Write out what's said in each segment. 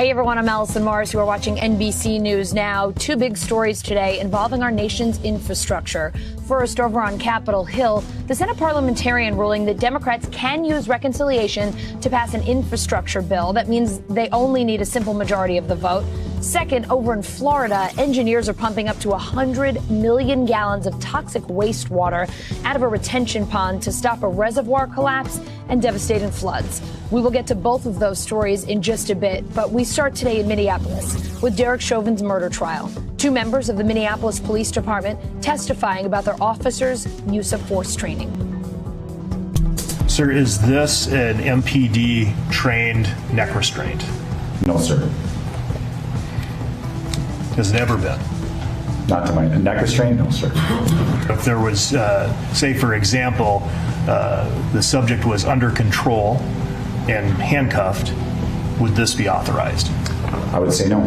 Hey everyone, I'm Allison Mars. You are watching NBC News Now. Two big stories today involving our nation's infrastructure. First, over on Capitol Hill, the Senate parliamentarian ruling that Democrats can use reconciliation to pass an infrastructure bill. That means they only need a simple majority of the vote. Second, over in Florida, engineers are pumping up to 100 million gallons of toxic wastewater out of a retention pond to stop a reservoir collapse and devastating floods. We will get to both of those stories in just a bit, but we start today in Minneapolis with Derek Chauvin's murder trial. Two members of the Minneapolis Police Department testifying about their officers' use of force training. Sir, is this an MPD-trained neck restraint? No, sir. Has it ever been? Not to my neck restraint, no, sir. If there was, say, for example, the subject was under control and handcuffed, would this be authorized? I would say no.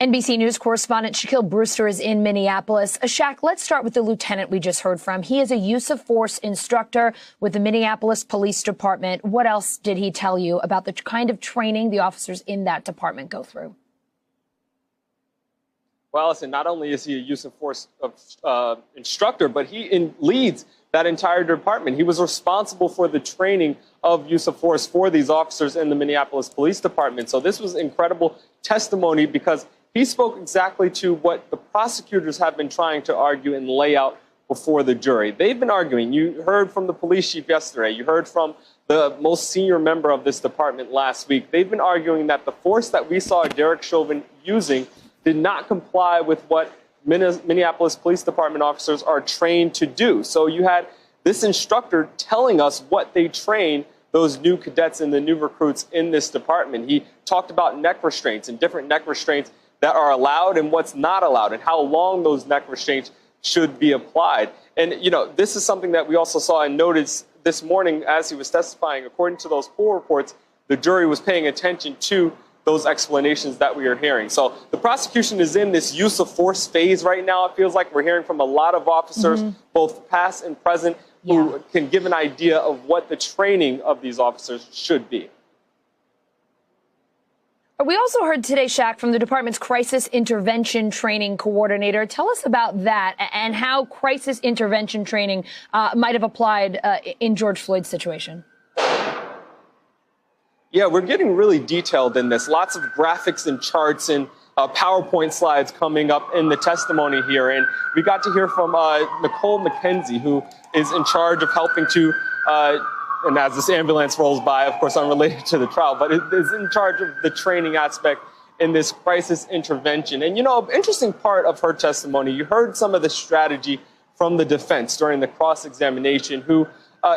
NBC News correspondent Shaquille Brewster is in Minneapolis. Shaq, let's start with the lieutenant we just heard from. He is a use of force instructor with the Minneapolis Police Department. What else did he tell you about the kind of training the officers in that department go through? Well, listen, not only is he a use of force instructor, but he leads that entire department. He was responsible for the training of use of force for these officers in the Minneapolis Police Department. So this was incredible testimony because he spoke exactly to what the prosecutors have been trying to argue and lay out before the jury. They've been arguing. You heard from the police chief yesterday. You heard from the most senior member of this department last week. They've been arguing that the force that we saw Derek Chauvin using did not comply with what Minneapolis Police Department officers are trained to do. So you had this instructor telling us what they train those new cadets and the new recruits in this department. He talked about neck restraints and different neck restraints that are allowed and what's not allowed and how long those neck restraints should be applied. And, you know, this is something that we also saw and noticed this morning as he was testifying. According to those poll reports, the jury was paying attention to those explanations that we are hearing. So the prosecution is in this use of force phase right now. It feels like we're hearing from a lot of officers, both past and present, who can give an idea of what the training of these officers should be. We also heard today, Shaq, from the department's crisis intervention training coordinator. Tell us about that and how crisis intervention training might have applied in George Floyd's situation. Yeah, we're getting really detailed in this. Lots of graphics and charts and PowerPoint slides coming up in the testimony here. And we got to hear from Nicole McKenzie, who is in charge of helping to, and as this ambulance rolls by, of course, unrelated to the trial, but is in charge of the training aspect in this crisis intervention. And, you know, an interesting part of her testimony, you heard some of the strategy from the defense during the cross-examination, who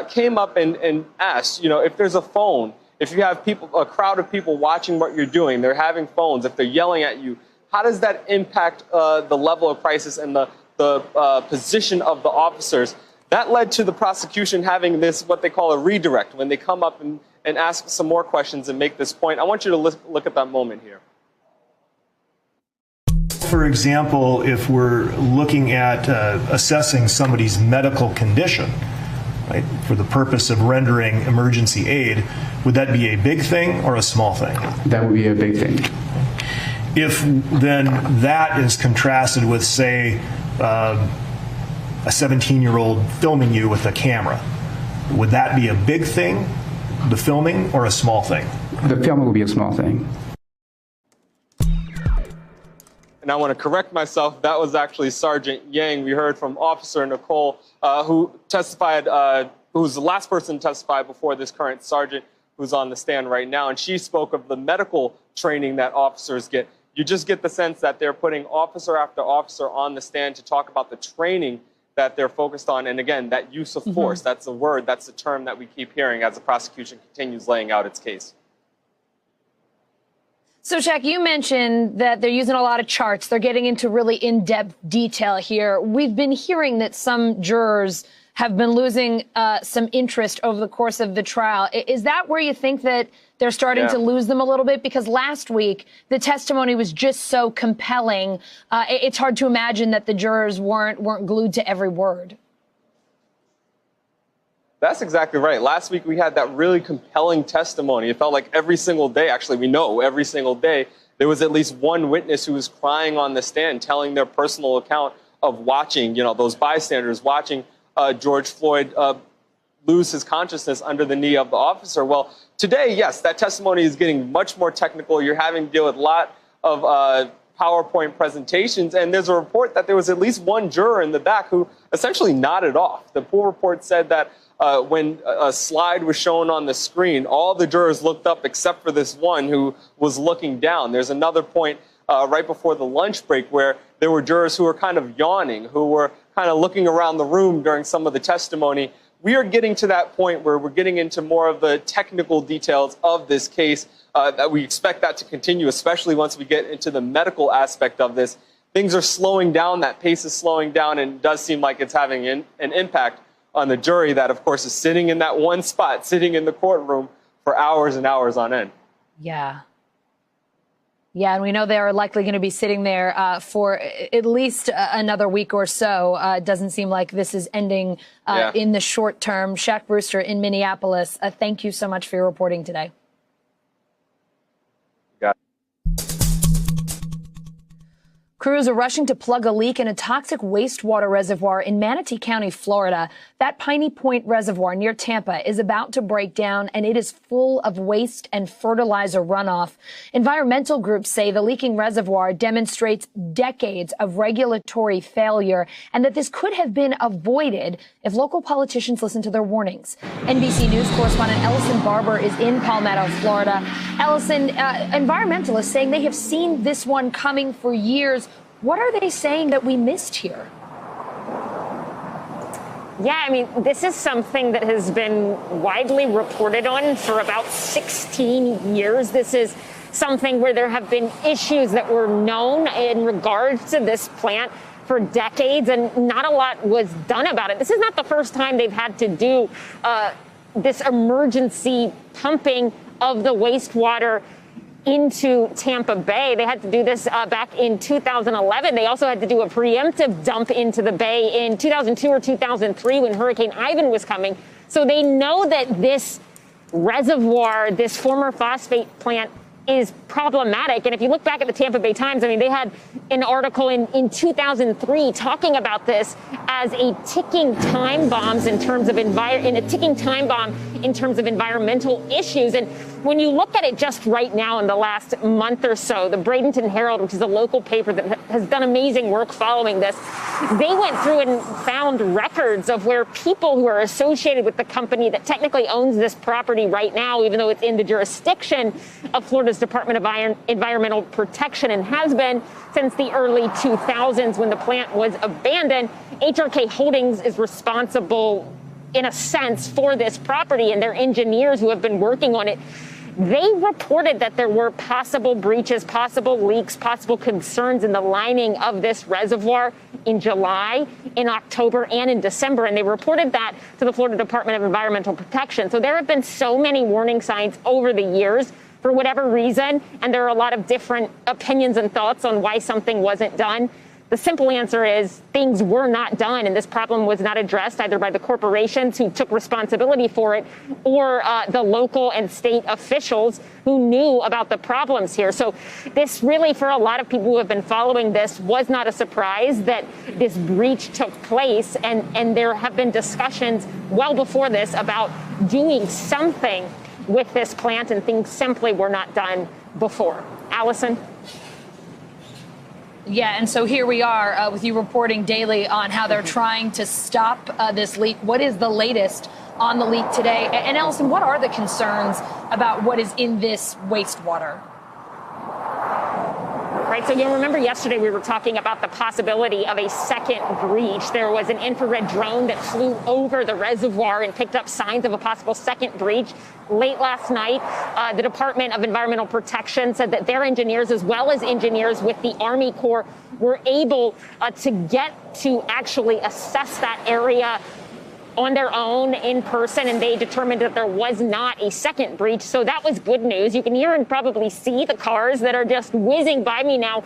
came up and asked, you know, if there's a phone, if you have people, a crowd of people watching what you're doing, they're having phones, if they're yelling at you, how does that impact the level of crisis and the position of the officers? That led to the prosecution having this, what they call a redirect, when they come up and ask some more questions and make this point. I want you to look at that moment here. For example, if we're looking at assessing somebody's medical condition, right, for the purpose of rendering emergency aid, would that be a big thing or a small thing? That would be a big thing. If then that is contrasted with, say, a 17-year-old filming you with a camera, would that be a big thing, the filming, or a small thing? The filming would be a small thing. And I want to correct myself. That was actually Sergeant Yang. We heard from Officer Nicole, who testified, who was the last person to testify before this current sergeant who's on the stand right now. And she spoke of the medical training that officers get. You just get the sense that they're putting officer after officer on the stand to talk about the training that they're focused on. And again, that use of force, that's the word, that's the term that we keep hearing as the prosecution continues laying out its case. So, Shaq, you mentioned that they're using a lot of charts. They're getting into really in-depth detail here. We've been hearing that some jurors have been losing some interest over the course of the trial. Is that where you think that they're starting to lose them a little bit? Because last week, the testimony was just so compelling. It's hard to imagine that the jurors weren't glued to every word. That's exactly right. Last week, we had that really compelling testimony. It felt like every single day, actually, we know every single day, there was at least one witness who was crying on the stand, telling their personal account of watching, those bystanders watching George Floyd lose his consciousness under the knee of the officer. Well, today, yes, that testimony is getting much more technical. You're having to deal with a lot of PowerPoint presentations, and there's a report that there was at least one juror in the back who essentially nodded off. The pool report said that when a slide was shown on the screen, all the jurors looked up except for this one who was looking down. There's another point right before the lunch break where there were jurors who were kind of yawning, who were kind of looking around the room during some of the testimony. We are getting to that point where we're getting into more of the technical details of this case. That we expect that to continue, especially once we get into the medical aspect of this. Things are slowing down, that pace is slowing down, and it does seem like it's having an impact on the jury that, of course, is sitting in that one spot, sitting in the courtroom for hours and hours on end. Yeah. Yeah, and we know they are likely going to be sitting there for at least another week or so. It doesn't seem like this is ending in the short term. Shaq Brewster in Minneapolis, thank you so much for your reporting today. Crews are rushing to plug a leak in a toxic wastewater reservoir in Manatee County, Florida. That Piney Point Reservoir near Tampa is about to break down, and it is full of waste and fertilizer runoff. Environmental groups say the leaking reservoir demonstrates decades of regulatory failure and that this could have been avoided if local politicians listened to their warnings. NBC News correspondent Ellison Barber is in Palmetto, Florida. Ellison, environmentalists saying they have seen this one coming for years. What are they saying that we missed here? Yeah, I mean, this is something that has been widely reported on for about 16 years. This is something where there have been issues that were known in regards to this plant for decades, and not a lot was done about it. This is not the first time they've had to do this emergency pumping of the wastewater into Tampa Bay. They had to do this back in 2011. They also had to do a preemptive dump into the bay in 2002 or 2003 when Hurricane Ivan was coming. So they know that this reservoir, this former phosphate plant, is problematic. And if you look back at the Tampa Bay Times, I mean, they had an article in 2003 talking about this as a ticking time bomb in terms of environmental issues. And when you look at it just right now in the last month or so, the Bradenton Herald, which is a local paper that has done amazing work following this, they went through and found records of where people who are associated with the company that technically owns this property right now, even though it's in the jurisdiction of Florida's Department of Environmental Protection and has been since the early 2000s when the plant was abandoned. HRK Holdings is responsible, in a sense, for this property, and their engineers who have been working on it, they reported that there were possible breaches, possible leaks, possible concerns in the lining of this reservoir in July, in October, and in December. And they reported that to the Florida Department of Environmental Protection. So there have been so many warning signs over the years for whatever reason, and there are a lot of different opinions and thoughts on why something wasn't done. The simple answer is things were not done, and this problem was not addressed either by the corporations who took responsibility for it or the local and state officials who knew about the problems here. So this really, for a lot of people who have been following this, was not a surprise that this breach took place, and there have been discussions well before this about doing something with this plant, and things simply were not done before. Allison? Yeah, and so here we are with you reporting daily on how they're trying to stop this leak. What is the latest on the leak today? And Allison, what are the concerns about what is in this wastewater? Right, so you'll remember yesterday we were talking about the possibility of a second breach. There was an infrared drone that flew over the reservoir and picked up signs of a possible second breach. Late last night, the Department of Environmental Protection said that their engineers, as well as engineers with the Army Corps, were able to get to actually assess that area on their own in person, and they determined that there was not a second breach. So that was good news. You can hear and probably see the cars that are just whizzing by me now.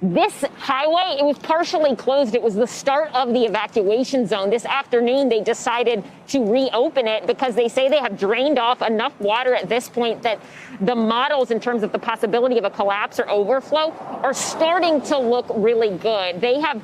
This highway, it was partially closed. It was the start of the evacuation zone. This afternoon, they decided to reopen it because they say they have drained off enough water at this point that the models in terms of the possibility of a collapse or overflow are starting to look really good. They have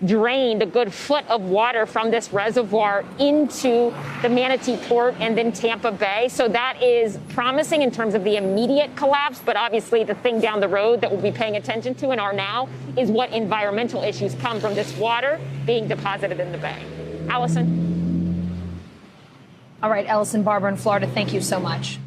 drained a good foot of water from this reservoir into the Manatee Port and then Tampa Bay. So that is promising in terms of the immediate collapse. But obviously the thing down the road that we'll be paying attention to and are now is what environmental issues come from this water being deposited in the bay. Allison. All right, Ellison Barber in Florida, thank you so much.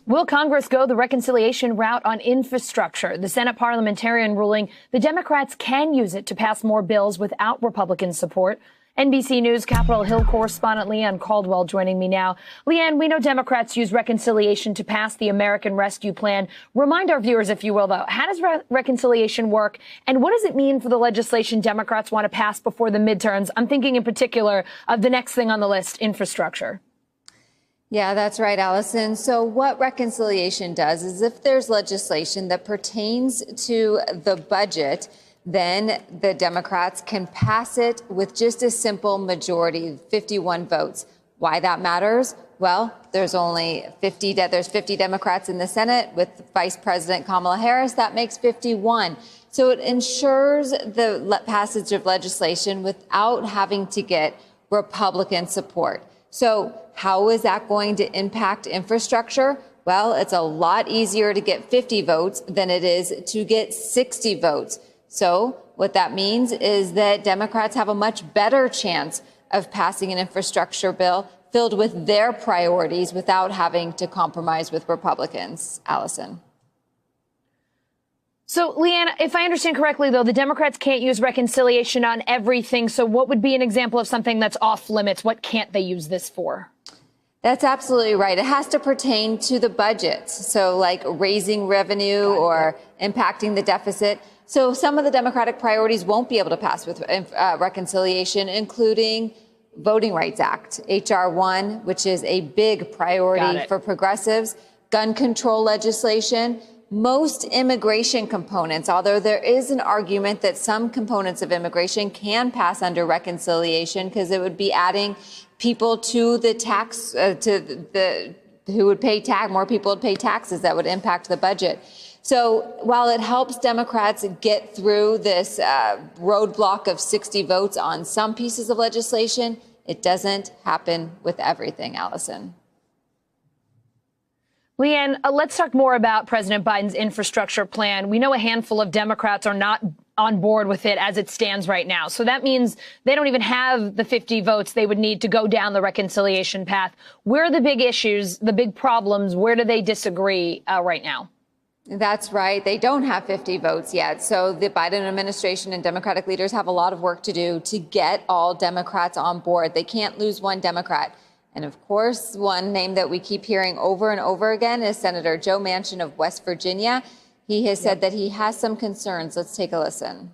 Will Congress go the reconciliation route on infrastructure? The Senate parliamentarian ruling the Democrats can use it to pass more bills without Republican support. NBC News Capitol Hill correspondent Leanne Caldwell joining me now. Leanne, we know Democrats use reconciliation to pass the American Rescue Plan. Remind our viewers, if you will, though, how does reconciliation work? And what does it mean for the legislation Democrats want to pass before the midterms? I'm thinking in particular of the next thing on the list, infrastructure. Yeah, that's right, Allison. So what reconciliation does is if there's legislation that pertains to the budget, then the Democrats can pass it with just a simple majority, 51 votes. Why that matters? Well, there's 50 Democrats in the Senate with Vice President Kamala Harris. That makes 51. So it ensures the passage of legislation without having to get Republican support. So how is that going to impact infrastructure? Well, it's a lot easier to get 50 votes than it is to get 60 votes. So what that means is that Democrats have a much better chance of passing an infrastructure bill filled with their priorities without having to compromise with Republicans. Allison. So, Leanne, if I understand correctly, though, the Democrats can't use reconciliation on everything. So what would be an example of something that's off limits? What can't they use this for? That's absolutely right. It has to pertain to the budget. So like raising revenue or impacting the deficit. So some of the Democratic priorities won't be able to pass with reconciliation, including Voting Rights Act, H.R. 1, which is a big priority for progressives, gun control legislation. Most immigration components, although there is an argument that some components of immigration can pass under reconciliation because it would be adding people to the tax, who would pay tax, more people would pay taxes that would impact the budget. So while it helps Democrats get through this roadblock of 60 votes on some pieces of legislation, it doesn't happen with everything, Allison. Leanne, let's talk more about President Biden's infrastructure plan. We know a handful of Democrats are not on board with it as it stands right now. So that means they don't even have the 50 votes they would need to go down the reconciliation path. Where are the big issues, the big problems? Where do they disagree right now? That's right. They don't have 50 votes yet. So the Biden administration and Democratic leaders have a lot of work to do to get all Democrats on board. They can't lose one Democrat. And of course, one name that we keep hearing over and over again is Senator Joe Manchin of West Virginia. He has said that he has some concerns. Let's take a listen.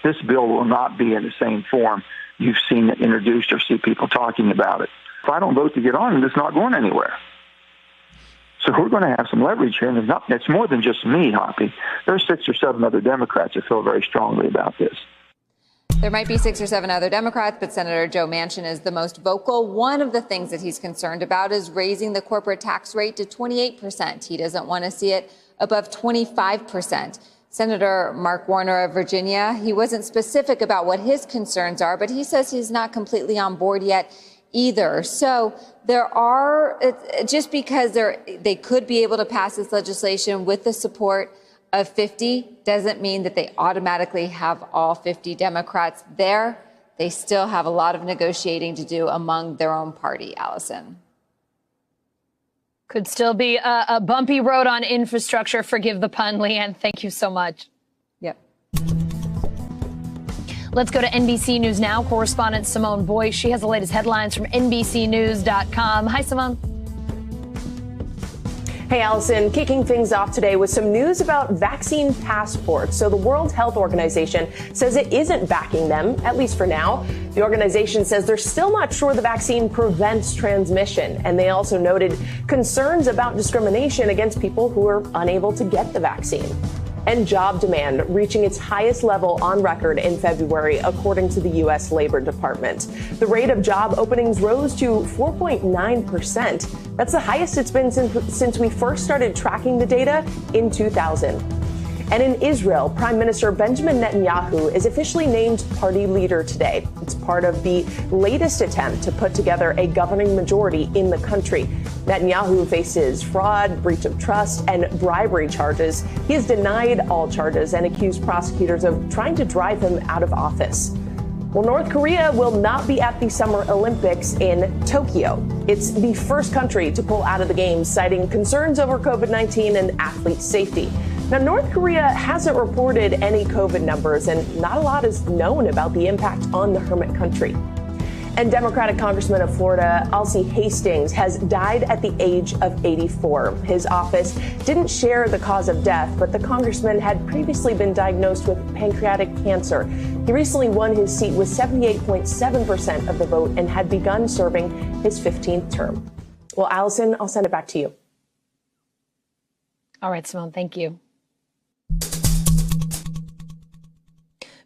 This bill will not be in the same form you've seen it introduced or see people talking about it. If I don't vote to get on it, it's not going anywhere. So we're going to have some leverage here, and it's more than just me, Hoppy. There's 6 or 7 other Democrats that feel very strongly about this. There might be 6 or 7 other Democrats, but Senator Joe Manchin is the most vocal. One of the things that he's concerned about is raising the corporate tax rate to 28%. He doesn't want to see it above 25%. Senator Mark Warner of Virginia, he wasn't specific about what his concerns are, but he says he's not completely on board yet either. So there are, just because they could be able to pass this legislation with the support of 50 doesn't mean that they automatically have all 50 Democrats there. They still have a lot of negotiating to do among their own party, Allison. Could still be a bumpy road on infrastructure. Forgive the pun, Leanne. Thank you so much. Yep. Let's go to NBC News Now. Correspondent Simone Boyce. She has the latest headlines from NBCnews.com. Hi, Simone. Hey, Allison, kicking things off today with some news about vaccine passports. So the World Health Organization says it isn't backing them, at least for now. The organization says they're still not sure the vaccine prevents transmission. And they also noted concerns about discrimination against people who are unable to get the vaccine. And job demand reaching its highest level on record in February, according to the U.S. Labor Department. The rate of job openings rose to 4.9%. That's the highest it's been since we first started tracking the data in 2000. And in Israel, Prime Minister Benjamin Netanyahu is officially named party leader today. It's part of the latest attempt to put together a governing majority in the country. Netanyahu faces fraud, breach of trust, and bribery charges. He has denied all charges and accused prosecutors of trying to drive him out of office. Well, North Korea will not be at the Summer Olympics in Tokyo. It's the first country to pull out of the games, citing concerns over COVID-19 and athlete safety. Now, North Korea hasn't reported any COVID numbers, and not a lot is known about the impact on the hermit country. And Democratic Congressman of Florida, Alcee Hastings, has died at the age of 84. His office didn't share the cause of death, but the congressman had previously been diagnosed with pancreatic cancer. He recently won his seat with 78.7% of the vote and had begun serving his 15th term. Well, Allison, I'll send it back to you. All right, Simone, thank you.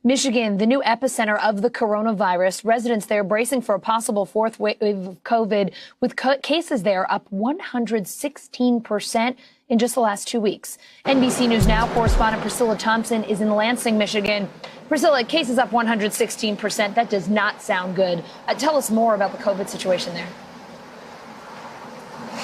Michigan, the new epicenter of the coronavirus. Residents there bracing for a possible fourth wave of COVID, with cases there up 116% in just the last 2 weeks. NBC News Now correspondent Priscilla Thompson is in Lansing, Michigan. Priscilla, cases up 116%. That does not sound good. Tell us more about the COVID situation there.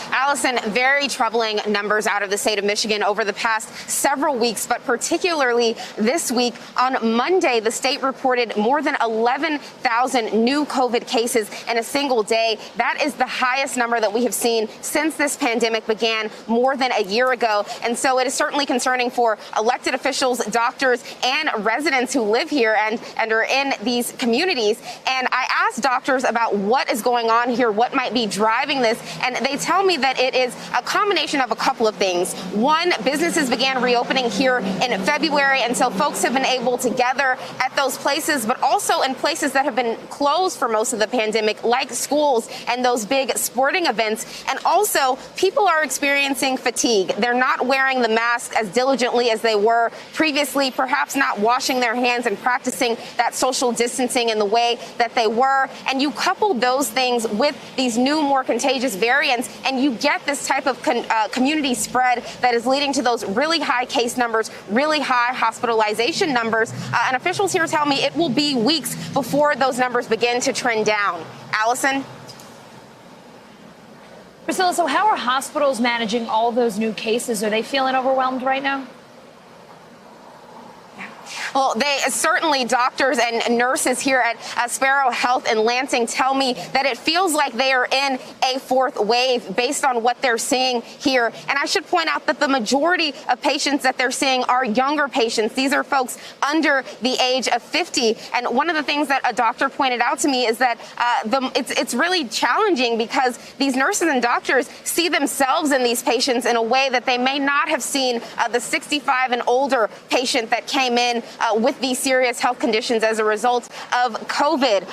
Allison, very troubling numbers out of the state of Michigan over the past several weeks, but particularly this week. On Monday, the state reported more than 11,000 new COVID cases in a single day. That is the highest number that we have seen since this pandemic began more than a year ago. And so it is certainly concerning for elected officials, doctors, and residents who live here and are in these communities. And I asked doctors about what is going on here, what might be driving this, and they tell me that it is a combination of a couple of things. One, businesses began reopening here in February, and so folks have been able to gather at those places, but also in places that have been closed for most of the pandemic, like schools and those big sporting events. And also, people are experiencing fatigue. They're not wearing the mask as diligently as they were previously, perhaps not washing their hands and practicing that social distancing in the way that they were. And you couple those things with these new, more contagious variants, and you get this type of community spread that is leading to those really high case numbers, really high hospitalization numbers. And officials here tell me it will be weeks before those numbers begin to trend down. Allison? Priscilla, so how are hospitals managing all those new cases? Are they feeling overwhelmed right now? Well, they certainly, doctors and nurses here at Sparrow Health in Lansing tell me that it feels like they are in a fourth wave based on what they're seeing here. And I should point out that the majority of patients that they're seeing are younger patients. These are folks under the age of 50. And one of the things that a doctor pointed out to me is that it's really challenging because these nurses and doctors see themselves in these patients in a way that they may not have seen the 65 and older patient that came in with these serious health conditions as a result of COVID.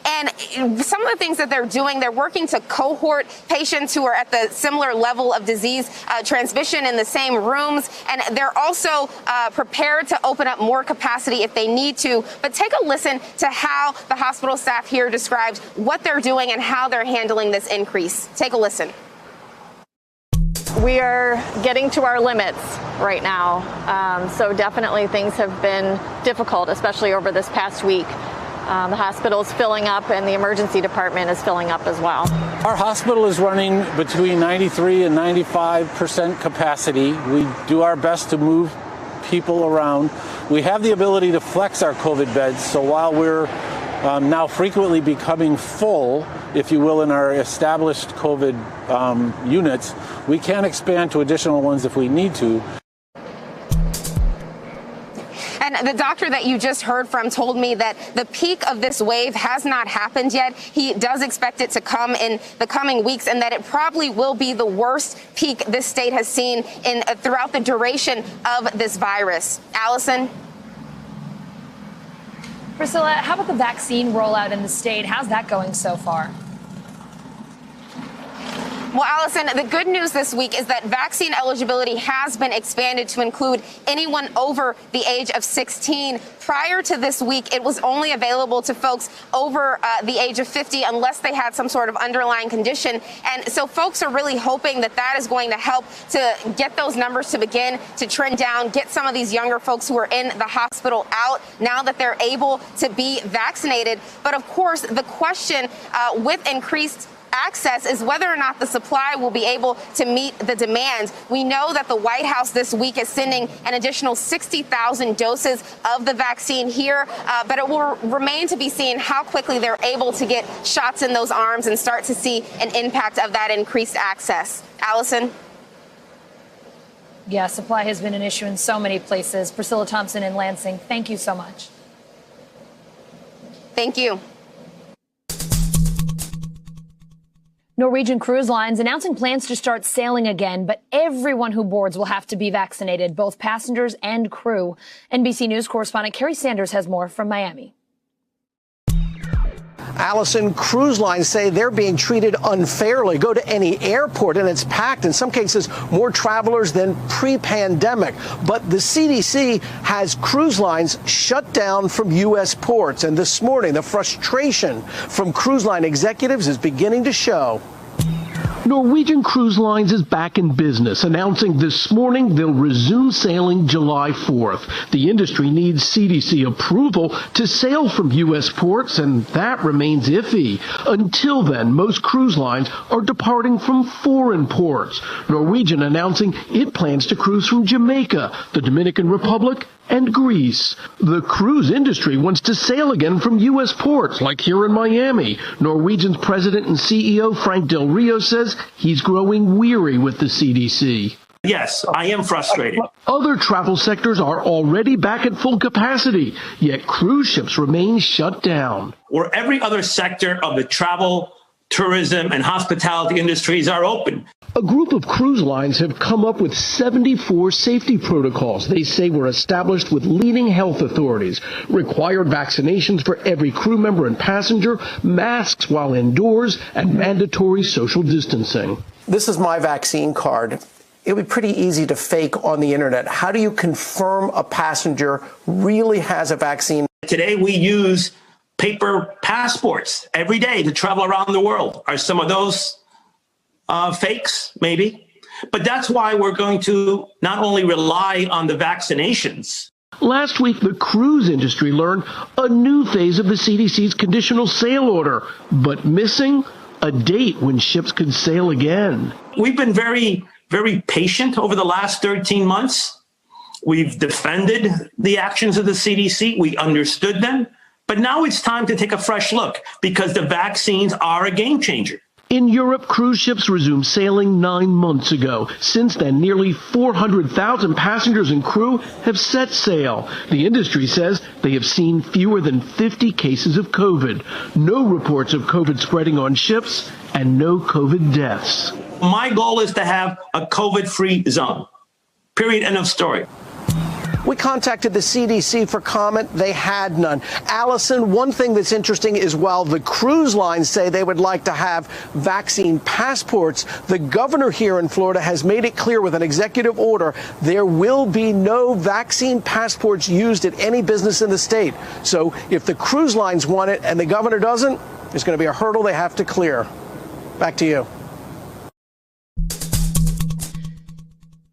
And some of the things that they're doing, they're working to cohort patients who are at the similar level of disease transmission in the same rooms. And they're also prepared to open up more capacity if they need to. But take a listen to how the hospital staff here describes what they're doing and how they're handling this increase. Take a listen. We are getting to our limits right now. So definitely things have been difficult, especially over this past week. The hospital is filling up and the emergency department is filling up as well. Our hospital is running between 93 and 95% capacity. We do our best to move people around. We have the ability to flex our COVID beds. So while we're now frequently becoming full, if you will, in our established COVID units, we can expand to additional ones if we need to. And the doctor that you just heard from told me that the peak of this wave has not happened yet. He does expect it to come in the coming weeks, and that it probably will be the worst peak this state has seen throughout the duration of this virus. Allison? Priscilla, how about the vaccine rollout in the state? How's that going so far? Well, Allison, the good news this week is that vaccine eligibility has been expanded to include anyone over the age of 16. Prior to this week, it was only available to folks over the age of 50 unless they had some sort of underlying condition. And so folks are really hoping that that is going to help to get those numbers to begin to trend down, get some of these younger folks who are in the hospital out now that they're able to be vaccinated. But of course, the question with increased access is whether or not the supply will be able to meet the demand. We know that the White House this week is sending an additional 60,000 doses of the vaccine here, but it will remain to be seen how quickly they're able to get shots in those arms and start to see an impact of that increased access. Allison? Yeah, supply has been an issue in so many places. Priscilla Thompson in Lansing, thank you so much. Thank you. Norwegian Cruise Lines announcing plans to start sailing again, but everyone who boards will have to be vaccinated, both passengers and crew. NBC News correspondent Kerry Sanders has more from Miami. Allison, cruise lines say they're being treated unfairly. Go to any airport and it's packed. In some cases, more travelers than pre-pandemic. But the CDC has cruise lines shut down from U.S. ports. And this morning, the frustration from cruise line executives is beginning to show. Norwegian Cruise Lines is back in business, announcing this morning they'll resume sailing July 4th. The industry needs CDC approval to sail from U.S. ports, and that remains iffy. Until then, most cruise lines are departing from foreign ports. Norwegian announcing it plans to cruise from Jamaica, the Dominican Republic, and Greece. The cruise industry wants to sail again from U.S. ports, like here in Miami. Norwegian's president and CEO, Frank Del Rio, says he's growing weary with the CDC. Yes, I am frustrated. Other travel sectors are already back at full capacity, yet cruise ships remain shut down. Where every other sector of the travel, tourism, and hospitality industries are open. A group of cruise lines have come up with 74 safety protocols they say were established with leading health authorities. Required vaccinations for every crew member and passenger, masks while indoors, and mandatory social distancing. This is my vaccine card. It would be pretty easy to fake on the internet. How do you confirm a passenger really has a vaccine? Today we use paper passports every day to travel around the world. Are some of those fakes? Maybe. But that's why we're going to not only rely on the vaccinations. Last week, the cruise industry learned a new phase of the CDC's conditional sail order, but missing a date when ships could sail again. We've been very, very patient over the last 13 months. We've defended the actions of the CDC. We understood them. But now it's time to take a fresh look because the vaccines are a game changer. In Europe, cruise ships resumed sailing 9 months ago. Since then, nearly 400,000 passengers and crew have set sail. The industry says they have seen fewer than 50 cases of COVID. No reports of COVID spreading on ships and no COVID deaths. My goal is to have a COVID-free zone. Period. End of story. We contacted the CDC for comment. They had none. Allison, one thing that's interesting is while the cruise lines say they would like to have vaccine passports, the governor here in Florida has made it clear with an executive order there will be no vaccine passports used at any business in the state. So if the cruise lines want it and the governor doesn't, there's going to be a hurdle they have to clear. Back to you.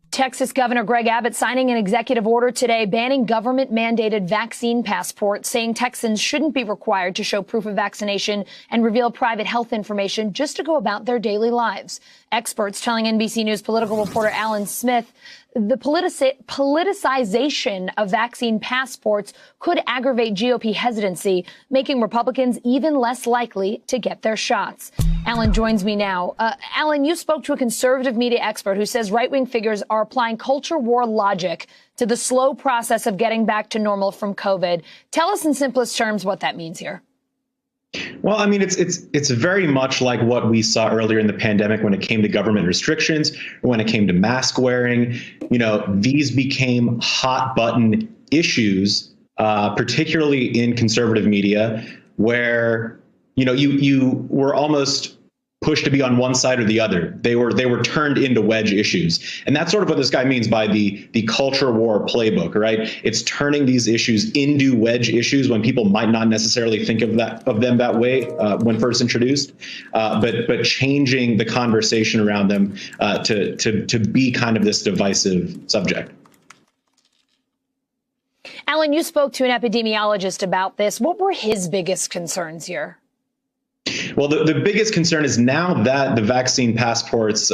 Texas Governor Greg Abbott signing an executive order today banning government-mandated vaccine passports, saying Texans shouldn't be required to show proof of vaccination and reveal private health information just to go about their daily lives. Experts telling NBC News political reporter Alan Smith the politicization of vaccine passports could aggravate GOP hesitancy, making Republicans even less likely to get their shots. Alan joins me now. Alan, you spoke to a conservative media expert who says right-wing figures are applying culture war logic to the slow process of getting back to normal from COVID. Tell us in simplest terms what that means here. Well, I mean, it's very much like what we saw earlier in the pandemic when it came to government restrictions, or when it came to mask wearing. You know, these became hot button issues, particularly in conservative media, where, you know, you were almost pushed to be on one side or the other. They were turned into wedge issues. And that's sort of what this guy means by the culture war playbook, right? It's turning these issues into wedge issues when people might not necessarily think of them that way when first introduced, but changing the conversation around them to be kind of this divisive subject. Alan, you spoke to an epidemiologist about this. What were his biggest concerns here? Well, the biggest concern is now that the vaccine passports,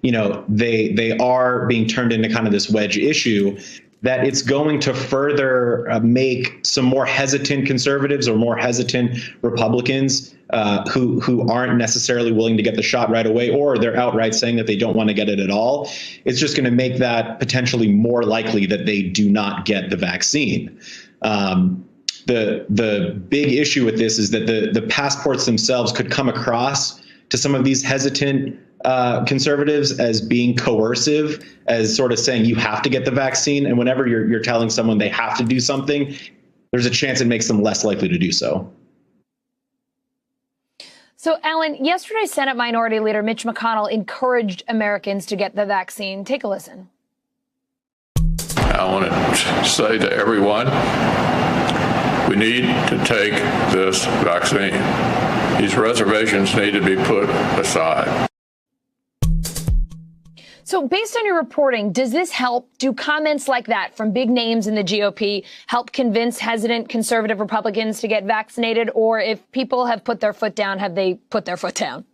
you know, they are being turned into kind of this wedge issue, that it's going to further make some more hesitant conservatives or more hesitant Republicans who aren't necessarily willing to get the shot right away, or they're outright saying that they don't want to get it at all. It's just going to make that potentially more likely that they do not get the vaccine. The big issue with this is that the passports themselves could come across to some of these hesitant conservatives as being coercive, as sort of saying you have to get the vaccine. And whenever you're telling someone they have to do something, there's a chance it makes them less likely to do so. So, Alan, yesterday, Senate Minority Leader Mitch McConnell encouraged Americans to get the vaccine. Take a listen. I want to say to everyone, we need to take this vaccine. These reservations need to be put aside. So based on your reporting, does this help? Do comments like that from big names in the GOP help convince hesitant conservative Republicans to get vaccinated? Or if people have put their foot down, have they put their foot down?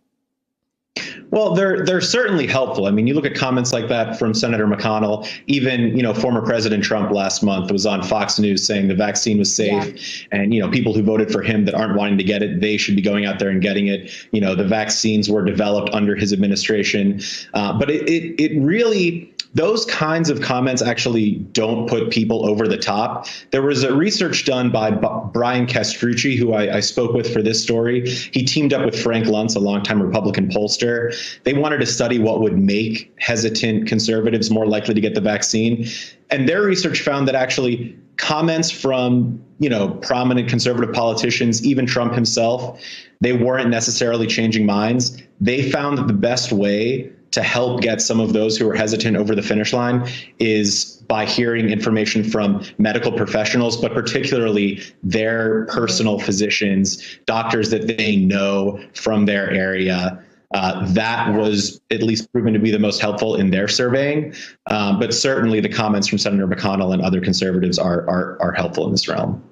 Well, they're certainly helpful. I mean, you look at comments like that from Senator McConnell. Even, you know, former President Trump last month was on Fox News saying the vaccine was safe. Yeah. And, you know, people who voted for him that aren't wanting to get it, they should be going out there and getting it. You know, the vaccines were developed under his administration. But it really, those kinds of comments actually don't put people over the top. There was a research done by Brian Castrucci, who I spoke with for this story. He teamed up with Frank Luntz, a longtime Republican pollster. They wanted to study what would make hesitant conservatives more likely to get the vaccine. And their research found that actually comments from, you know, prominent conservative politicians, even Trump himself, they weren't necessarily changing minds. They found that the best way to help get some of those who are hesitant over the finish line is by hearing information from medical professionals, but particularly their personal physicians, doctors that they know from their area. That was at least proven to be the most helpful in their surveying. But certainly the comments from Senator McConnell and other conservatives are helpful in this realm.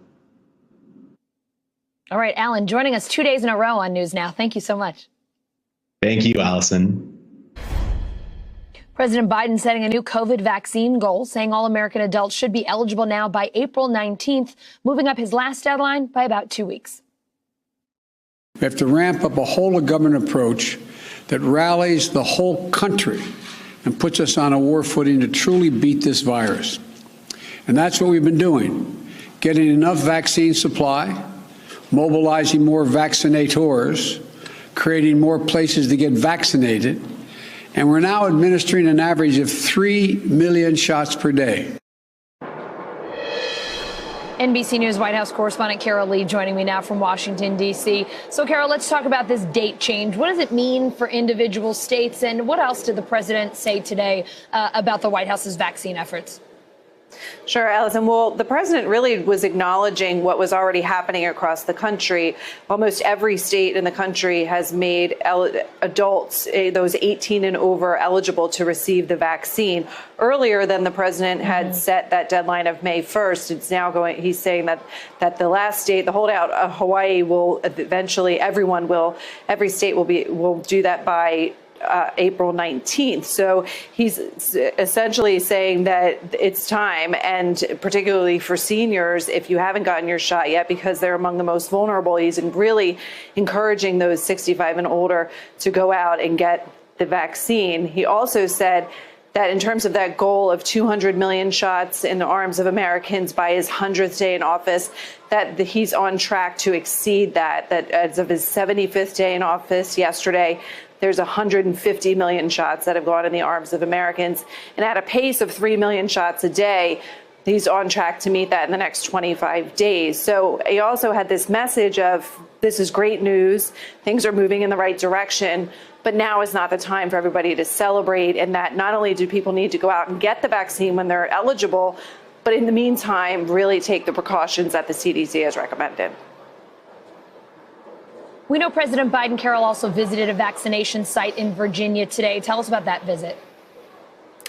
All right, Alan, joining us 2 days in a row on News Now. Thank you so much. Thank you, Allison. President Biden setting a new COVID vaccine goal, saying all American adults should be eligible now by April 19th, moving up his last deadline by about 2 weeks. We have to ramp up a whole of government approach that rallies the whole country and puts us on a war footing to truly beat this virus. And that's what we've been doing, getting enough vaccine supply, mobilizing more vaccinators, creating more places to get vaccinated, and we're now administering an average of 3 million shots per day. NBC News White House correspondent Carol Lee joining me now from Washington, D.C. So, Carol, let's talk about this date change. What does it mean for individual states? And what else did the president say today about the White House's vaccine efforts? Sure, Allison. Well, the president really was acknowledging what was already happening across the country. Almost every state in the country has made adults, those 18 and over, eligible to receive the vaccine earlier than the president had set that deadline of May 1st. It's now going, he's saying that the last state, the holdout of Hawaii, will eventually, every state will do that by April 19th. So he's essentially saying that it's time, and particularly for seniors, if you haven't gotten your shot yet, because they're among the most vulnerable, he's really encouraging those 65 and older to go out and get the vaccine. He also said that in terms of that goal of 200 million shots in the arms of Americans by his 100th day in office, that he's on track to exceed that as of his 75th day in office yesterday, there's 150 million shots that have gone in the arms of Americans. And at a pace of 3 million shots a day, he's on track to meet that in the next 25 days. So he also had this message of, this is great news, things are moving in the right direction, but now is not the time for everybody to celebrate, and that not only do people need to go out and get the vaccine when they're eligible, but in the meantime, really take the precautions that the CDC has recommended. We know President Biden, Carol, also visited a vaccination site in Virginia today. Tell us about that visit.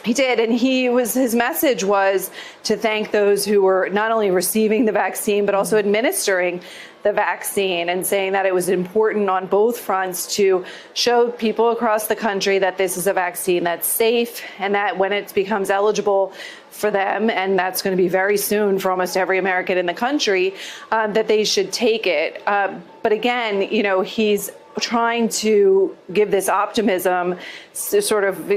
He did, and his message was to thank those who were not only receiving the vaccine, but also administering the vaccine, and saying that it was important on both fronts to show people across the country that this is a vaccine that's safe, and that when it becomes eligible for them, and that's going to be very soon for almost every American in the country, that they should take it. But again, he's trying to give this optimism to sort of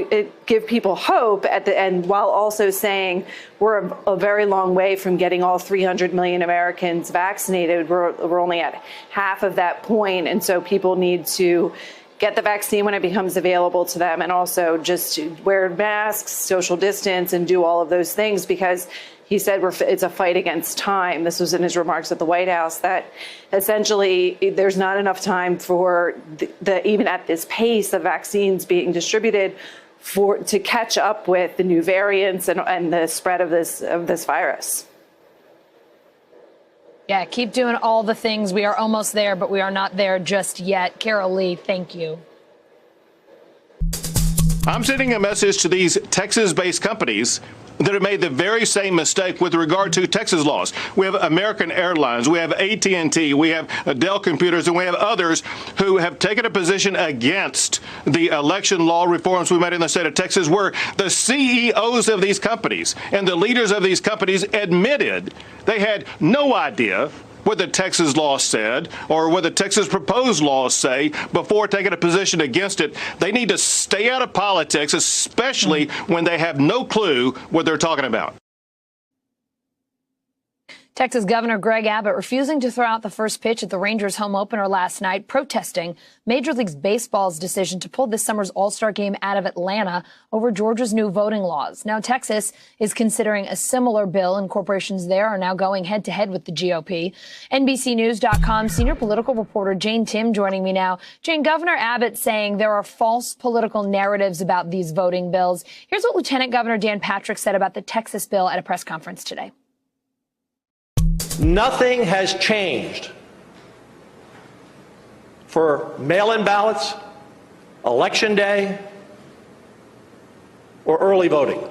give people hope at the end, while also saying we're a very long way from getting all 300 million Americans vaccinated. We're only at half of that point. And so people need to get the vaccine when it becomes available to them, and also just wear masks, social distance, and do all of those things, because he said it's a fight against time. This was in his remarks at the White House, that essentially there's not enough time for even at this pace of vaccines being distributed to catch up with the new variants and the spread of this virus. Yeah, keep doing all the things. We are almost there, but we are not there just yet. Carol Lee, thank you. I'm sending a message to these Texas-based companies that have made the very same mistake with regard to Texas laws. We have American Airlines, we have AT&T, we have Dell Computers, and we have others who have taken a position against the election law reforms we made in the state of Texas, where the CEOs of these companies and the leaders of these companies admitted they had no idea what the Texas law said or what the Texas proposed laws say before taking a position against it. They need to stay out of politics, especially when they have no clue what they're talking about. Texas Governor Greg Abbott refusing to throw out the first pitch at the Rangers home opener last night, protesting Major League Baseball's decision to pull this summer's All-Star game out of Atlanta over Georgia's new voting laws. Now, Texas is considering a similar bill, and corporations there are now going head-to-head with the GOP. NBCNews.com senior political reporter Jane Tim joining me now. Jane, Governor Abbott saying there are false political narratives about these voting bills. Here's what Lieutenant Governor Dan Patrick said about the Texas bill at a press conference today. Nothing has changed for mail-in ballots, Election Day, or early voting.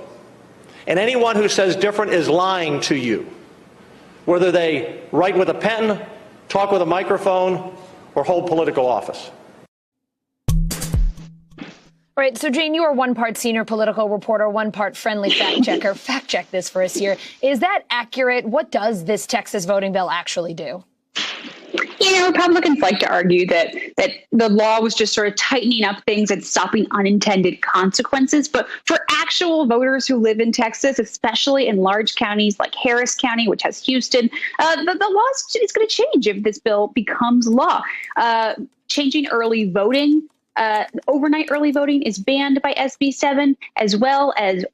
And anyone who says different is lying to you, whether they write with a pen, talk with a microphone, or hold political office. All right, so Jane, you are one part senior political reporter, one part friendly fact checker. Fact check this for us here. Is that accurate? What does this Texas voting bill actually do? Republicans like to argue that the law was just sort of tightening up things and stopping unintended consequences. But for actual voters who live in Texas, especially in large counties like Harris County, which has Houston, the law is going to change if this bill becomes law. Changing early voting. Overnight early voting is banned by SB 7, as well as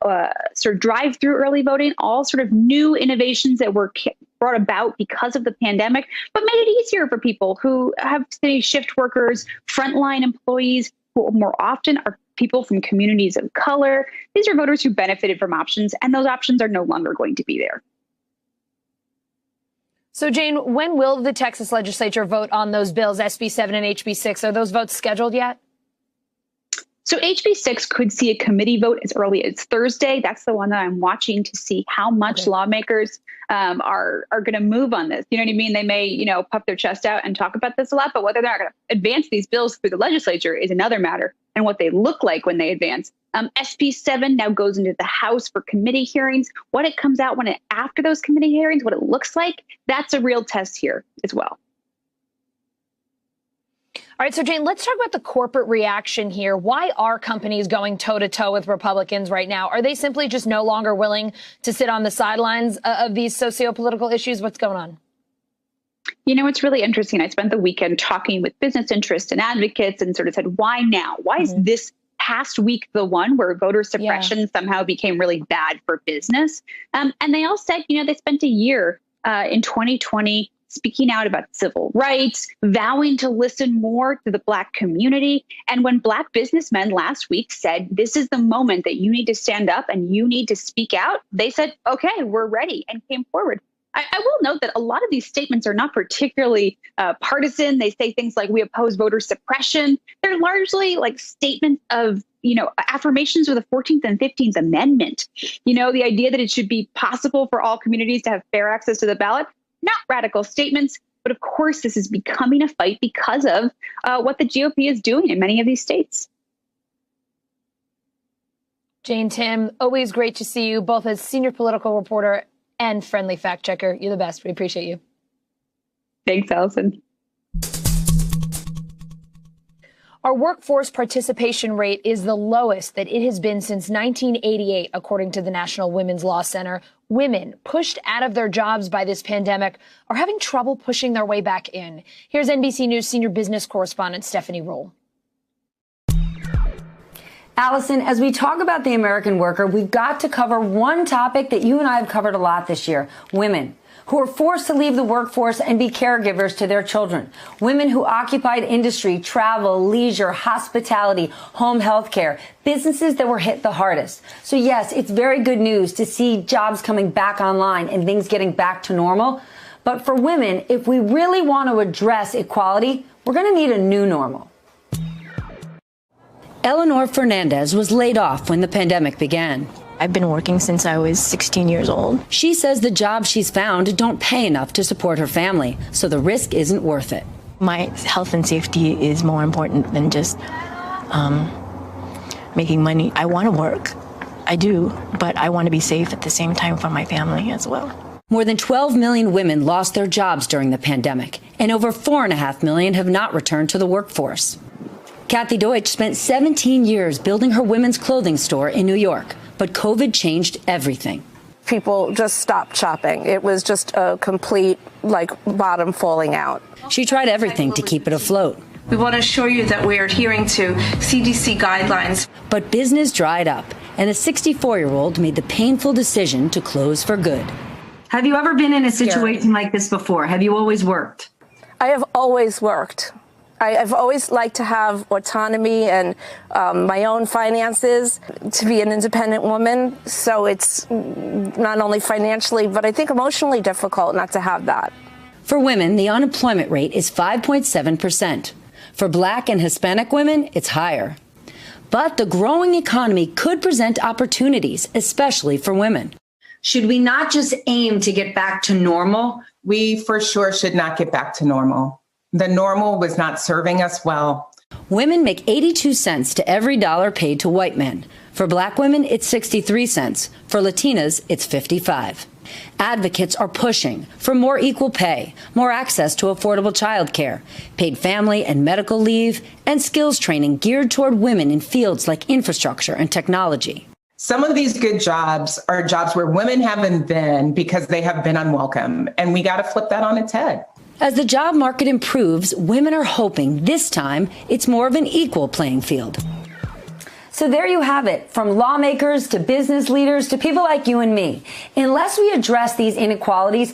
sort of drive-through early voting, all sort of new innovations that were brought about because of the pandemic, but made it easier for people who have to be shift workers, frontline employees, who more often are people from communities of color. These are voters who benefited from options, and those options are no longer going to be there. So, Jane, when will the Texas legislature vote on those bills, SB 7 and HB 6? Are those votes scheduled yet? So HB 6 could see a committee vote as early as Thursday. That's the one that I'm watching to see how much lawmakers are going to move on this. You know what I mean? They may, puff their chest out and talk about this a lot, but whether they're going to advance these bills through the legislature is another matter, and what they look like when they advance. SB 7 now goes into the House for committee hearings. What it comes out after those committee hearings, what it looks like, that's a real test here as well. All right, so Jane, let's talk about the corporate reaction here. Why are companies going toe-to-toe with Republicans right now? Are they simply just no longer willing to sit on the sidelines of these socio-political issues? What's going on? It's really interesting. I spent the weekend talking with business interests and advocates and sort of said, why now? Why is this past week the one where voter suppression somehow became really bad for business? And they all said, they spent a year in 2020 speaking out about civil rights, vowing to listen more to the Black community. And when Black businessmen last week said, this is the moment that you need to stand up and you need to speak out, they said, okay, we're ready, and came forward. I will note that a lot of these statements are not particularly partisan. They say things like, we oppose voter suppression. They're largely like statements of, affirmations of the 14th and 15th Amendment. The idea that it should be possible for all communities to have fair access to the ballot. Not radical statements, but of course, this is becoming a fight because of what the GOP is doing in many of these states. Jane, Tim, always great to see you both as senior political reporter and friendly fact checker. You're the best. We appreciate you. Thanks, Allison. Our workforce participation rate is the lowest that it has been since 1988, according to the National Women's Law Center. Women pushed out of their jobs by this pandemic are having trouble pushing their way back in. Here's NBC News senior business correspondent Stephanie Roll. Allison, as we talk about the American worker, we've got to cover one topic that you and I have covered a lot this year: women who are forced to leave the workforce and be caregivers to their children. Women who occupied industry, travel, leisure, hospitality, home health care, businesses that were hit the hardest. So yes, it's very good news to see jobs coming back online and things getting back to normal. But for women, if we really want to address equality, we're going to need a new normal. Eleanor Fernandez was laid off when the pandemic began. I've been working since I was 16 years old. She says the jobs she's found don't pay enough to support her family, so the risk isn't worth it. My health and safety is more important than just making money. I want to work. I do, but I want to be safe at the same time for my family as well. More than 12 million women lost their jobs during the pandemic, and over 4.5 million have not returned to the workforce. Kathy Deutsch spent 17 years building her women's clothing store in New York, but COVID changed everything. People just stopped shopping. It was just a complete, bottom falling out. She tried everything to keep it afloat. We want to assure you that we are adhering to CDC guidelines. But business dried up, and a 64-year-old made the painful decision to close for good. Have you ever been in a situation like this before? Have you always worked? I have always worked. I've always liked to have autonomy and my own finances, to be an independent woman. So it's not only financially, but I think emotionally difficult not to have that. For women, the unemployment rate is 5.7%. For Black and Hispanic women, it's higher. But the growing economy could present opportunities, especially for women. Should we not just aim to get back to normal? We for sure should not get back to normal. The normal was not serving us well. Women make 82 cents to every dollar paid to white men. For Black women, it's 63 cents. For Latinas, it's 55. Advocates are pushing for more equal pay, more access to affordable childcare, paid family and medical leave, and skills training geared toward women in fields like infrastructure and technology. Some of these good jobs are jobs where women haven't been because they have been unwelcome, and we got to flip that on its head. As the job market improves, women are hoping this time it's more of an equal playing field. So there you have it, from lawmakers to business leaders to people like you and me. Unless we address these inequalities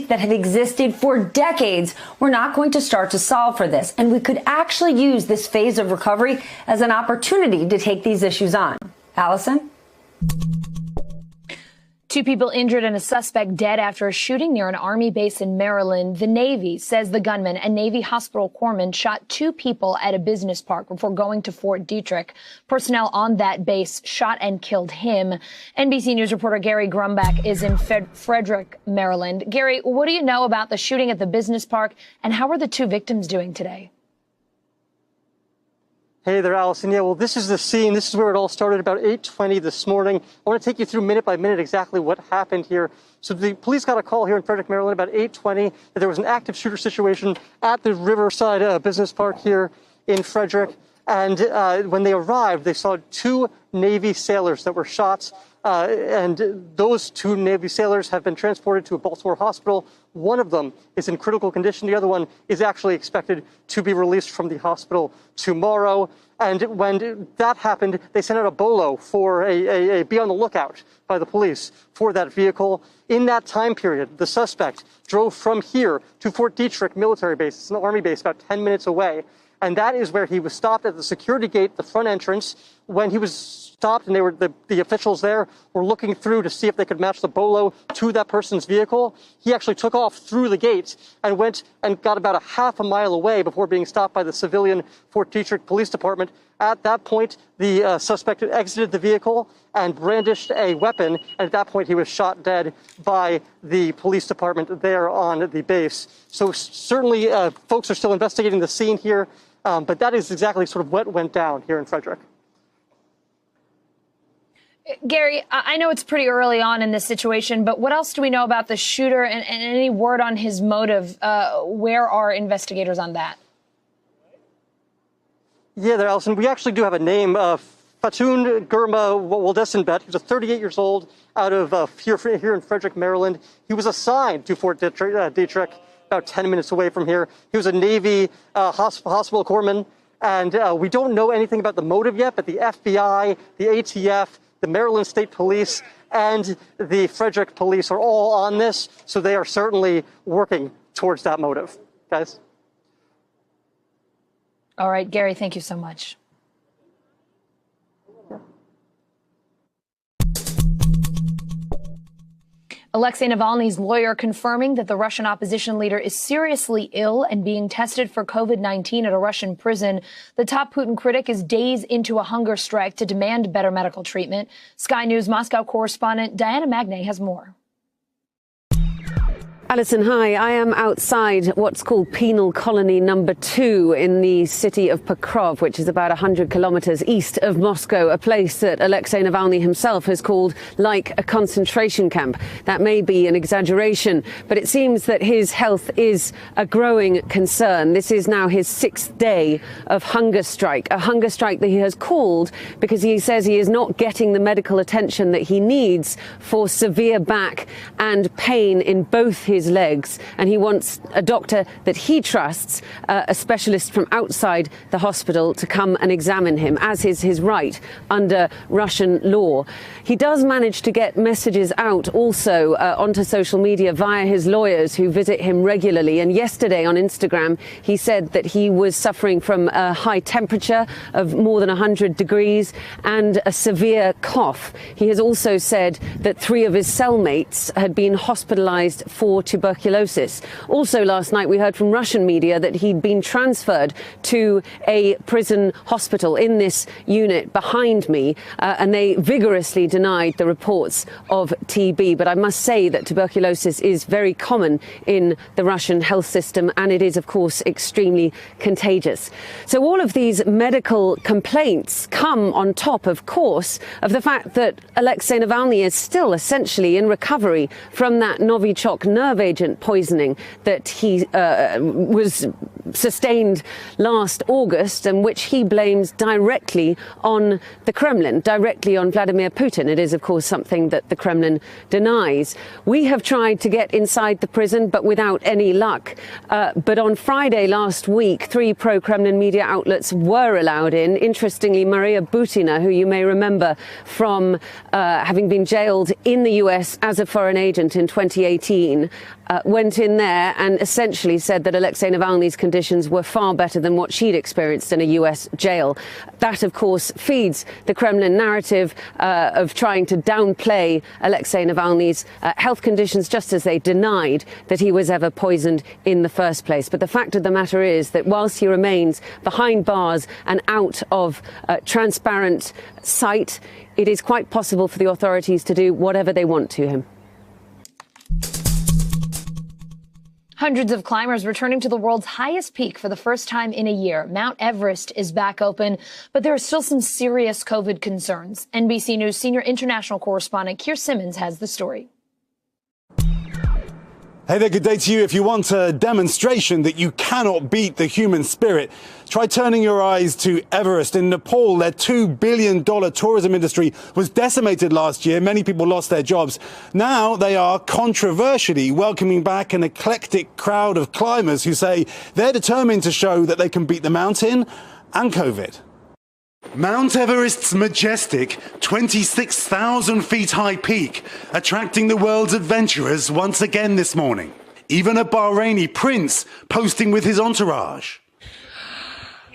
that have existed for decades, we're not going to start to solve for this. And we could actually use this phase of recovery as an opportunity to take these issues on. Allison? 2 people injured and a suspect dead after a shooting near an Army base in Maryland. The Navy says the gunman, a Navy hospital corpsman, shot 2 people at a business park before going to Fort Detrick. Personnel on that base shot and killed him. NBC News reporter Gary Grumbach is in Frederick, Maryland. Gary, what do you know about the shooting at the business park, and how are the 2 victims doing today? Hey there, Allison. Yeah, well, this is the scene. This is where it all started about 8:20 this morning. I want to take you through minute by minute exactly what happened here. So the police got a call here in Frederick, Maryland, about 8:20 that there was an active shooter situation at the Riverside Business Park here in Frederick. And when they arrived, they saw 2 Navy sailors that were shot. And those 2 Navy sailors have been transported to a Baltimore hospital. One of them is in critical condition. The other one is actually expected to be released from the hospital tomorrow. And when that happened, they sent out a bolo for a be on the lookout by the police for that vehicle. In that time period, the suspect drove from here to Fort Detrick military base. It's an Army base about 10 minutes away. And that is where he was stopped at the security gate, the front entrance. When he was stopped and the officials there were looking through to see if they could match the bolo to that person's vehicle, he actually took off through the gate and went and got about a half a mile away before being stopped by the civilian Fort Detrick Police Department. At that point, the suspect exited the vehicle and brandished a weapon. And at that point, he was shot dead by the police department there on the base. So certainly folks are still investigating the scene here. But that is exactly sort of what went down here in Frederick. Gary, I know it's pretty early on in this situation, but what else do we know about the shooter and any word on his motive? Where are investigators on that? Yeah, there, Allison. We actually do have a name. Fatoun Girma Waldesenbet. He was 38 years old out of here in Frederick, Maryland. He was assigned to Fort Detrick, about 10 minutes away from here. He was a Navy hospital corpsman, and we don't know anything about the motive yet, but the FBI, the ATF, the Maryland State Police, and the Frederick Police are all on this, so they are certainly working towards that motive. Guys? All right, Gary, thank you so much. Alexei Navalny's lawyer confirming that the Russian opposition leader is seriously ill and being tested for COVID-19 at a Russian prison. The top Putin critic is days into a hunger strike to demand better medical treatment. Sky News Moscow correspondent Diana Magnay has more. Alison, hi. I am outside what's called Penal Colony Number 2 in the city of Pokrov, which is about 100 kilometers east of Moscow, a place that Alexei Navalny himself has called like a concentration camp. That may be an exaggeration, but it seems that his health is a growing concern. This is now his 6th day of hunger strike, a hunger strike that he has called because he says he is not getting the medical attention that he needs for severe back and pain in both his legs, and he wants a doctor that he trusts, a specialist from outside the hospital, to come and examine him, as is his right under Russian law. He does manage to get messages out also onto social media via his lawyers who visit him regularly, and yesterday on Instagram he said that he was suffering from a high temperature of more than 100 degrees and a severe cough. He has also said that 3 of his cellmates had been hospitalized for tuberculosis. Also last night we heard from Russian media that he'd been transferred to a prison hospital in this unit behind me, and they vigorously denied the reports of TB. But I must say that tuberculosis is very common in the Russian health system, and it is of course extremely contagious. So all of these medical complaints come on top, of course, of the fact that Alexei Navalny is still essentially in recovery from that Novichok nerve agent poisoning that he was sustained last August, and which he blames directly on the Kremlin, directly on Vladimir Putin. It is, of course, something that the Kremlin denies. We have tried to get inside the prison, but without any luck. But on Friday last week, 3 pro-Kremlin media outlets were allowed in. Interestingly, Maria Butina, who you may remember from having been jailed in the US as a foreign agent in 2018, went in there and essentially said that Alexei Navalny's condition conditions were far better than what she'd experienced in a US jail. That, of course, feeds the Kremlin narrative of trying to downplay Alexei Navalny's health conditions, just as they denied that he was ever poisoned in the first place. But the fact of the matter is that whilst he remains behind bars and out of transparent sight, it is quite possible for the authorities to do whatever they want to him. Hundreds of climbers returning to the world's highest peak for the first time in a year. Mount Everest is back open, but there are still some serious COVID concerns. NBC News senior international correspondent Keir Simmons has the story. Hey there, good day to you. If you want a demonstration that you cannot beat the human spirit, try turning your eyes to Everest. In Nepal, their $2 billion tourism industry was decimated last year. Many people lost their jobs. Now they are controversially welcoming back an eclectic crowd of climbers who say they're determined to show that they can beat the mountain and COVID. Mount Everest's majestic 26,000 feet high peak attracting the world's adventurers once again this morning. Even a Bahraini prince posting with his entourage.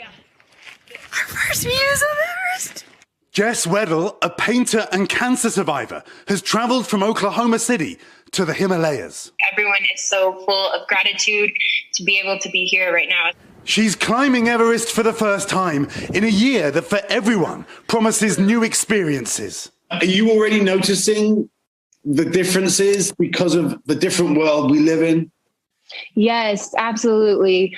Our first views of Everest. Jess Weddle, a painter and cancer survivor, has traveled from Oklahoma City to the Himalayas. Everyone is so full of gratitude to be able to be here right now. She's climbing Everest for the first time in a year that for everyone promises new experiences. Are you already noticing the differences because of the different world we live in? Yes, absolutely.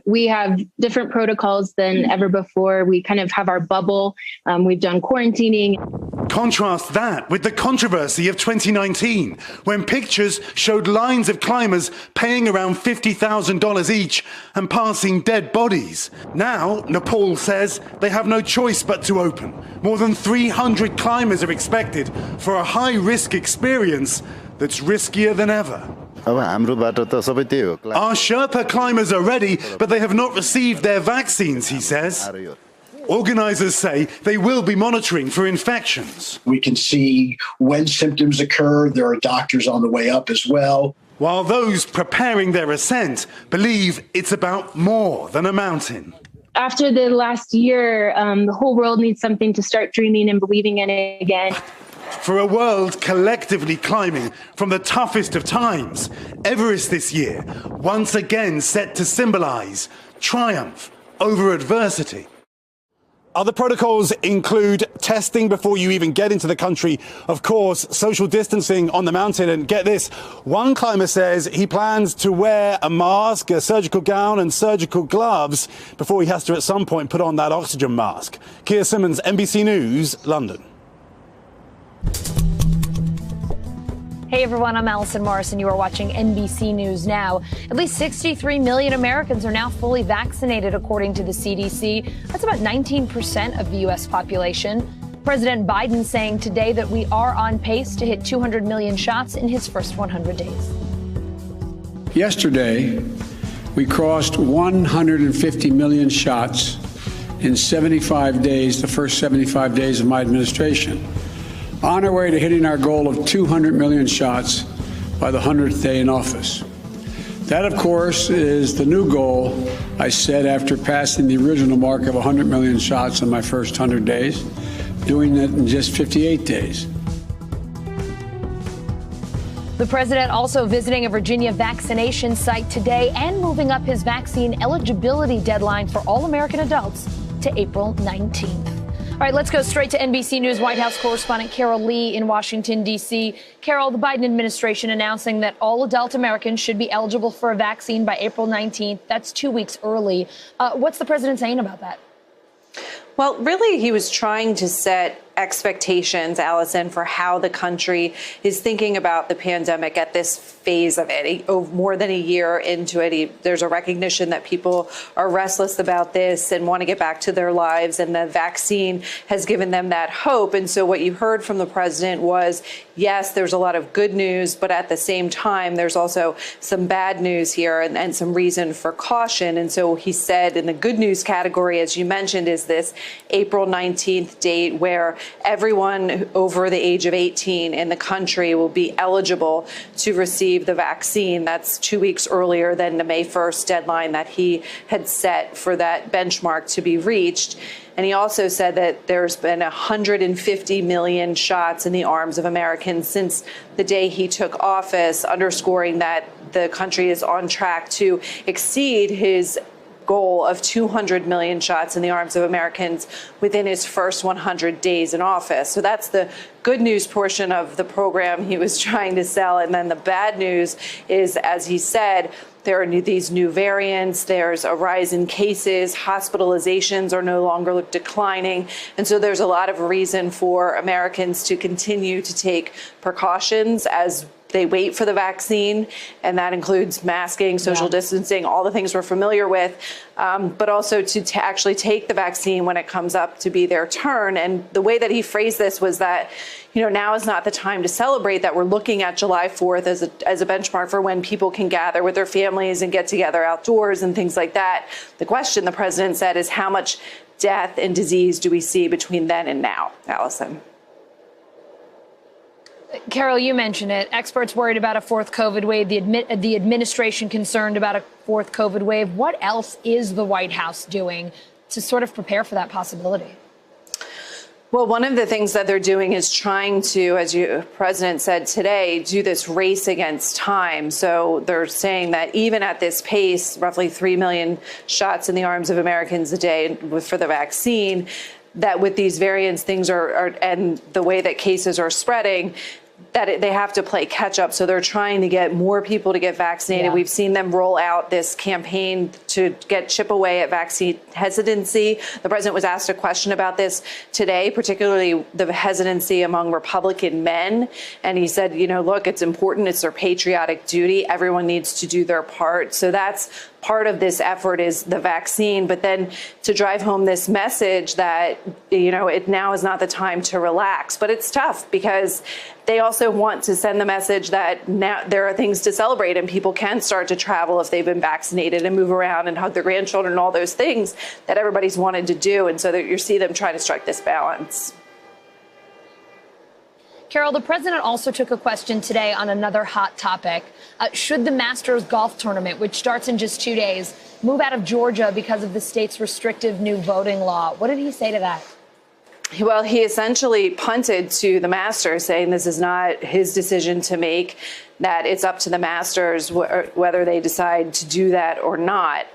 We have different protocols than ever before. We kind of have our bubble. We've done quarantining. Contrast that with the controversy of 2019, when pictures showed lines of climbers paying around $50,000 each and passing dead bodies. Now, Nepal says they have no choice but to open. More than 300 climbers are expected for a high-risk experience that's riskier than ever. Our Sherpa climbers are ready, but they have not received their vaccines, he says. Organizers say they will be monitoring for infections. We can see when symptoms occur. There are doctors on the way up as well. While those preparing their ascent believe it's about more than a mountain. After the last year, the whole world needs something to start dreaming and believing in it again. For a world collectively climbing from the toughest of times, Everest this year once again set to symbolize triumph over adversity. Other protocols include testing before you even get into the country. Of course, social distancing on the mountain. And get this, one climber says he plans to wear a mask, a surgical gown and surgical gloves before he has to at some point put on that oxygen mask. Keir Simmons, NBC News, London. Hey everyone, I'm Allison Morris and you are watching NBC News Now. At least 63 million Americans are now fully vaccinated, according to the CDC. That's about 19% of the U.S. population. President Biden saying today that we are on pace to hit 200 million shots in his first 100 days. Yesterday, we crossed 150 million shots in 75 days, the first 75 days of my administration. On our way to hitting our goal of 200 million shots by the 100th day in office. That, of course, is the new goal I set after passing the original mark of 100 million shots in my first 100 days, doing that in just 58 days. The president also visiting a Virginia vaccination site today and moving up his vaccine eligibility deadline for all American adults to April 19th. All right, let's go straight to NBC News White House correspondent Carol Lee in Washington, D.C. Carol, the Biden administration announcing that all adult Americans should be eligible for a vaccine by April 19th. That's 2 weeks early. What's the president saying about that? Well, really, he was trying to set expectations, Allison, for how the country is thinking about the pandemic at this phase of it. More than a year into it, there's a recognition that people are restless about this and want to get back to their lives, and the vaccine has given them that hope. And so what you heard from the president was, yes, there's a lot of good news, but at the same time, there's also some bad news here and some reason for caution. And so he said in the good news category, as you mentioned, is this April 19th date where everyone over the age of 18 in the country will be eligible to receive the vaccine. That's 2 weeks earlier than the May 1st deadline that he had set for that benchmark to be reached. And he also said that there's been 150 million shots in the arms of Americans since the day he took office, underscoring that the country is on track to exceed his goal of 200 million shots in the arms of Americans within his first 100 days in office. So that's the good news portion of the program he was trying to sell. And then the bad news is, as he said, there are these new variants, there's a rise in cases, hospitalizations are no longer declining. And so there's a lot of reason for Americans to continue to take precautions as they wait for the vaccine, and that includes masking, social distancing, all the things we're familiar with, but also to actually take the vaccine when it comes up to be their turn. And the way that he phrased this was that, now is not the time to celebrate, that we're looking at July 4th as a benchmark for when people can gather with their families and get together outdoors and things like that. The question, the president said, is how much death and disease do we see between then and now? Allison. Carol, you mentioned it. Experts worried about a fourth COVID wave, the administration concerned about a fourth COVID wave. What else is the White House doing to sort of prepare for that possibility? Well, one of the things that they're doing is trying to, as the president said today, do this race against time. So they're saying that even at this pace, roughly 3 million shots in the arms of Americans a day for the vaccine, that with these variants, things are and the way that cases are spreading, that they have to play catch up. So they're trying to get more people to get vaccinated. Yeah. We've seen them roll out this campaign to chip away at vaccine hesitancy. The president was asked a question about this today, particularly the hesitancy among Republican men. And he said, look, it's important. It's their patriotic duty. Everyone needs to do their part. So that's part of this effort, is the vaccine, but then to drive home this message that, it now is not the time to relax. But it's tough because they also want to send the message that now there are things to celebrate and people can start to travel if they've been vaccinated and move around and hug their grandchildren and all those things that everybody's wanted to do. And so that you see them try to strike this balance. Carol, the president also took a question today on another hot topic. Should the Masters golf tournament, which starts in just 2 days, move out of Georgia because of the state's restrictive new voting law? What did he say to that? Well, he essentially punted to the Masters, saying this is not his decision to make, that it's up to the Masters whether they decide to do that or not.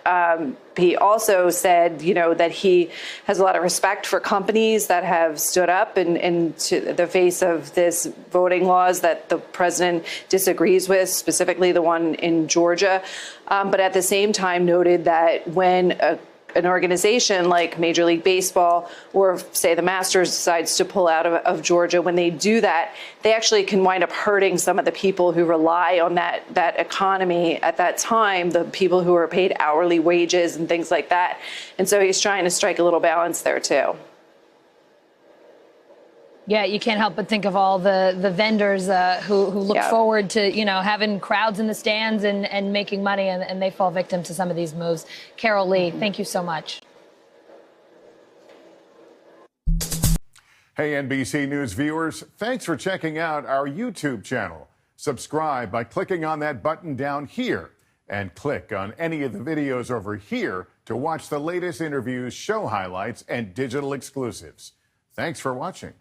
He also said, that he has a lot of respect for companies that have stood up in to the face of this voting laws that the president disagrees with, specifically the one in Georgia. But at the same time noted that when an organization like Major League Baseball or, say, the Masters decides to pull out of Georgia, when they do that, they actually can wind up hurting some of the people who rely on that economy at that time, the people who are paid hourly wages and things like that. And so he's trying to strike a little balance there, too. Yeah, you can't help but think of all the vendors who look forward to, having crowds in the stands and making money, and they fall victim to some of these moves. Carol Lee, thank you so much. Hey, NBC News viewers, thanks for checking out our YouTube channel. Subscribe by clicking on that button down here and click on any of the videos over here to watch the latest interviews, show highlights, and digital exclusives. Thanks for watching.